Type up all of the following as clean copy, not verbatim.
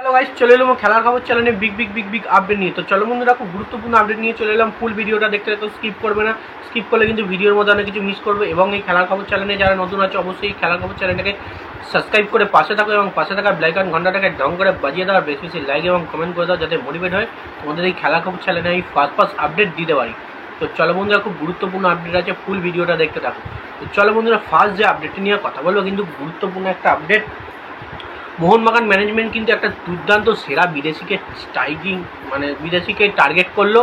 Hello guys, চলে এলাম খেলার খবর চ্যানেলে বিগ আপডেট নিয়ে। তো চলো বন্ধুরা, খুব গুরুত্বপূর্ণ আপডেট নিয়ে চলে এলাম। ফুল ভিডিওটা দেখতে তো স্কিপ করবে না, স্কিপ করলে কিন্তু ভিডিওর মধ্যে অনেক কিছু মিস করবে। এবং এই খেলার খবর চ্যানেলে যারা নতুন আছে অবশ্যই খেলার খবর চ্যানেলটাকে সাবস্ক্রাইব করে পাশে থাকো এবং পাশে থাকা বেল আইকন ঘন্টাটাকে ডং করে বাজিয়ে দাও। বেশি বেশি লাইক এবং কমেন্ট করে দাও যাতে মোটিভেট হয় তোমাদের এই খেলার খবর চ্যানেলে আমি ফার্স্ট আপডেট দিতে পারি। তো চলো বন্ধুরা, খুব গুরুত্বপূর্ণ আপডেট আছে, ফুল ভিডিওটা দেখতে থাকো। তো চলো বন্ধুরা, ফার্স্ট যে আপডেটটি নিয়ে কথা বলবো কিন্তু গুরুত্বপূর্ণ একটা আপডেট। মোহনবাগান ম্যানেজমেন্ট কিন্তু একটা দুর্দান্ত সেরা বিদেশিকে বিদেশিকে টার্গেট করলো,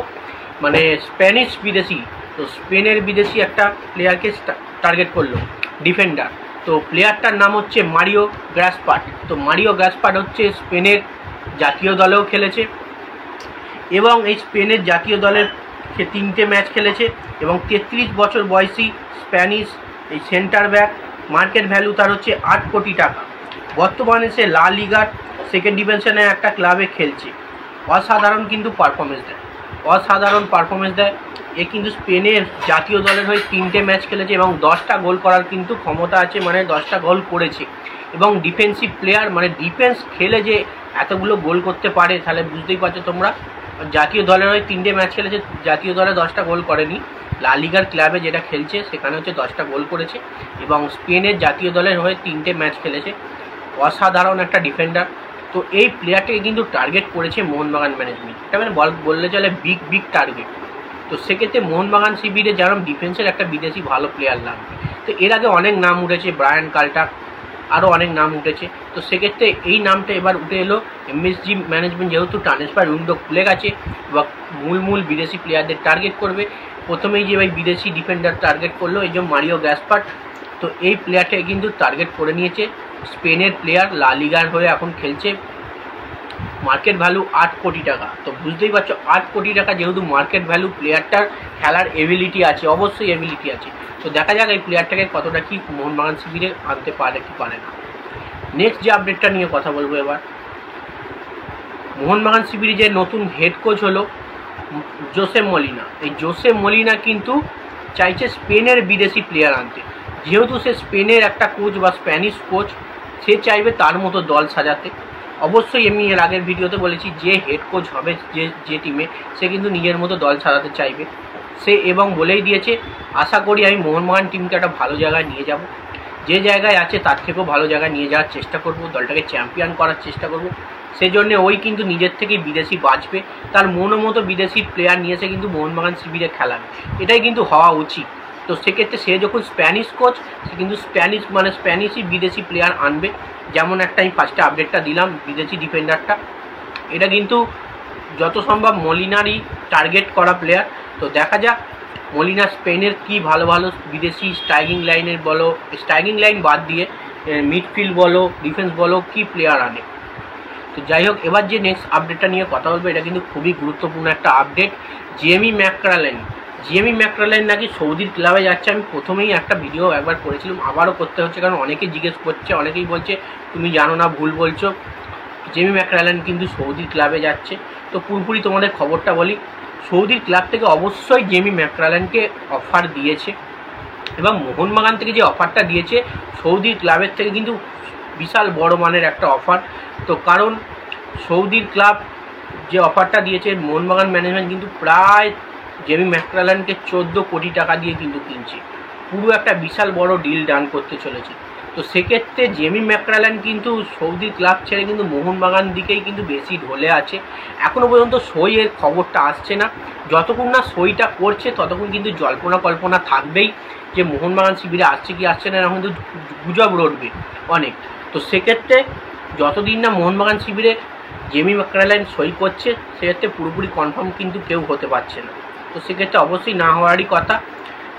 মানে স্প্যানিশ বিদেশি। তো স্পেনের বিদেশি একটা প্লেয়ারকে টার্গেট করলো, ডিফেন্ডার। তো প্লেয়ারটার নাম হচ্ছে মারিও গ্রাসপাট। তো মারিও গ্রাসপাট হচ্ছে স্পেনের জাতীয় দলেও খেলেছে এবং এই স্পেনের জাতীয় দলের 3টে ম্যাচ খেলেছে এবং 33 বছর বয়সী স্প্যানিশ এই সেন্টার ব্যাক। মার্কেট ভ্যালু তার হচ্ছে 8 কোটি টাকা। বর্তমানে সে লা লিগার সেকেন্ড ডিভিশনে একটা ক্লাবে খেলছে। অসাধারণ কিন্তু পারফরমেন্স দেয়। এ কিন্তু স্পেনের জাতীয় দলের হয়ে 3টে ম্যাচ খেলেছে এবং 10টা গোল করার কিন্তু ক্ষমতা আছে, মানে 10টা গোল করেছে। এবং ডিফেন্সিভ প্লেয়ার, মানে ডিফেন্স খেলে যে এতগুলো গোল করতে পারে তাহলে বুঝতেই পারছো তোমরা। জাতীয় দলের হয়ে 3টে ম্যাচ খেলেছে, জাতীয় দলে 10টা গোল করেনি। লা লিগার ক্লাবে যেটা খেলছে সেখানে হচ্ছে 10টা গোল করেছে এবং স্পেনের জাতীয় দলের হয়ে 3টে ম্যাচ খেলেছে। অসাধারণ একটা ডিফেন্ডার। তো এই প্লেয়ারটাকে কিন্তু টার্গেট করেছে মোহনবাগান ম্যানেজমেন্ট। এটা মানে বললে চলে বিগ টার্গেট। তো সেক্ষেত্রে মোহনবাগান শিবিরে যেরকম ডিফেন্সের একটা বিদেশি ভালো প্লেয়ার লাগবে। তো এর আগে অনেক নাম উঠেছে, ব্রায়ান কাল্টার, আরও অনেক নাম উঠেছে। তো সেক্ষেত্রে এই নামটা এবার উঠে এলো। এমএসজি ম্যানেজমেন্ট যেহেতু ট্রান্সফার উইন্ডো খুলে গেছে বা মূল বিদেশি প্লেয়ারদের টার্গেট করবে, প্রথমেই যে বিদেশি ডিফেন্ডার টার্গেট করলো এই যে মারিও গ্রাসপাট। তো এই প্লেয়ারটাকে কিন্তু টার্গেট করে নিয়েছে। স্পেনের প্লেয়ার, লা লিগার হয়ে এখন খেলছে। মার্কেট ভ্যালু 8 কোটি টাকা। তো বুঝতেই পারছো 8 কোটি টাকা যেহেতু মার্কেট ভ্যালু, প্লেয়ারটার খেলার এবিলিটি আছে, অবশ্যই এবিলিটি আছে। তো দেখা যাক এই প্লেয়ারটাকে কতটা কি মোহনবাগান শিবিরে আনতে পারে কি পারে না। নেক্সট যে আপডেটটা নিয়ে কথা বলবো এবার, মোহনবাগান শিবিরে যে নতুন হেড কোচ হলো জোসে মলিনা। এই জোসে মলিনা কিন্তু চাইছে স্পেনের বিদেশি প্লেয়ার আনতে। যেহেতু সে স্পেনের একটা কোচ বা স্প্যানিশ কোচ, সে চাইবে তার মতো দল সাজাতে। অবশ্যই আমি এর আগের ভিডিওতে বলেছি যে হেড কোচ হবে যে টিমে, সে কিন্তু নিজের মতো দল সাজাতে চাইবে সে, এবং বলেই দিয়েছে আশা করি আমি মোহনবাগান টিমকে একটা ভালো জায়গায় নিয়ে যাব, যে জায়গায় আছে তার থেকেও ভালো জায়গায় নিয়ে যাওয়ার চেষ্টা করব, দলটাকে চ্যাম্পিয়ন করার চেষ্টা করব। সেই জন্য ওই কিন্তু নিজের থেকেই বিদেশি বাঁচবে, তার মতো বিদেশি প্লেয়ার নিয়ে এসে কিন্তু মোহনবাগান শিবিরে খেলাবে, এটাই কিন্তু হওয়া উচিত। তো সেক্ষেত্রে সে যখন স্প্যানিশ কোচ, সে কিন্তু স্প্যানিশই বিদেশি প্লেয়ার আনবে। যেমন একটা আমি ফার্স্টে আপডেটটা দিলাম বিদেশি ডিফেন্ডারটা, এটা কিন্তু যত সম্ভব মলিনারই টার্গেট করা প্লেয়ার। তো দেখা যাক মলিনা স্পেনের কি ভালো বিদেশি স্ট্রাইকিং লাইন বাদ দিয়ে মিডফিল্ড বলো, ডিফেন্স বলো, কি প্লেয়ার আনে। তো যাই হোক, এবার যে নেক্সট আপডেটটা নিয়ে কথা বলবো, এটা কিন্তু খুবই গুরুত্বপূর্ণ একটা আপডেট। জেমি ম্যাকরালেন নাকি সৌদির ক্লাবে যাচ্ছে। আমি প্রথমেই একটা ভিডিও একবার করেছিলাম, আবারও করতে হচ্ছে কারণ অনেকেই জিজ্ঞেস করছে, অনেকেই বলছে তুমি জানো না, ভুল বলছো। জেমি ম্যাকরালেন কিন্তু সৌদির ক্লাবে যাচ্ছে। তো পুরোপুরি তোমাদের খবরটা বলি, সৌদির ক্লাব থেকে অবশ্যই জেমি ম্যাকরালেনকে অফার দিয়েছে এবং মোহনবাগান থেকে যে অফারটা দিয়েছে সৌদির ক্লাবের থেকে কিন্তু বিশাল বড় মানের একটা অফার। তো কারণ সৌদির ক্লাব যে অফারটা দিয়েছে, মোহনবাগান ম্যানেজমেন্ট কিন্তু প্রায় জেমি ম্যাকরালেনকে 14 কোটি টাকা দিয়ে কিন্তু কিনছে। পুরো একটা বিশাল বড় ডিল ডান করতে চলেছে। তো সেক্ষেত্রে জেমি ম্যাকরালেন কিন্তু সৌদি ক্লাব ছেড়ে কিন্তু মোহনবাগান দিকেই কিন্তু বেশি ঢলে আছে। এখনও পর্যন্ত সইয়ের খবরটা আসছে না। যতক্ষণ না সইটা করছে ততক্ষণ কিন্তু কল্পনা থাকবেই যে মোহনবাগান শিবিরে আসছে কি আসছে না, এখন কিন্তু গুজব রটবে অনেক। তো সেক্ষেত্রে যতদিন না মোহনবাগান শিবিরে জেমি ম্যাকরালেন সই করছে, সেক্ষেত্রে পুরোপুরি কনফার্ম কিন্তু কেউ হতে পারছে না। তো সেক্ষেত্রে অবশ্যই না হওয়ারই কথা।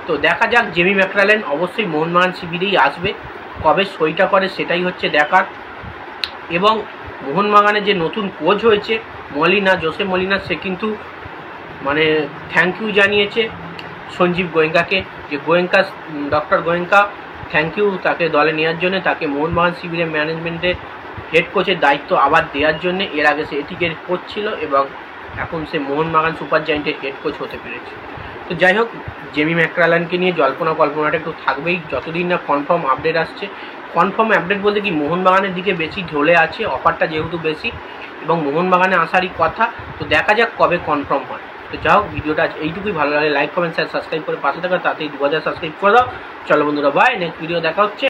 তো দেখা যাক, জেমি ম্যাকরালেন অবশ্যই মোহনবাগান শিবিরেই আসবে, কবে সইটা করে সেটাই হচ্ছে দেখার। এবং মোহনবাগানের যে নতুন কোচ হয়েছে জোসে মলিনা, সে কিন্তু থ্যাংক ইউ জানিয়েছে সঞ্জীব গোয়েঙ্কাকে, যে ডক্টর গোয়েঙ্কা থ্যাংক ইউ তাকে দলে নেওয়ার জন্য, তাকে মোহনবাগান শিবিরের ম্যানেজমেন্টের হেড কোচের দায়িত্ব আবার দেওয়ার জন্য। এর আগে সে এটিকের কোচ ছিল এবং এখন সে মোহনবাগান সুপার জায়েন্টের হেড কোচ হতে পেরেছে। তো যাই হোক, জেমি ম্যাকরালেনকে নিয়ে কল্পনাটা একটু থাকবেই যতদিন না কনফার্ম আপডেট আসছে। কনফার্ম আপডেট বলতে কি মোহনবাগানের দিকে বেশি ঝোলে আছে, অফারটা যেহেতু বেশি এবং মোহনবাগানে আসারই কথা। তো দেখা যাক কবে কনফার্ম হয়। তো যা হোক, ভিডিওটা আজ এইটুকুই। ভালো লাগে লাইক কমেন্ট শেয়ার সাবস্ক্রাইব করে পাশে থাকা, তাতেই 2000 সাবস্ক্রাইব করে দাও। চলো বন্ধুরা, বাই, নেক্সট ভিডিও দেখা হচ্ছে।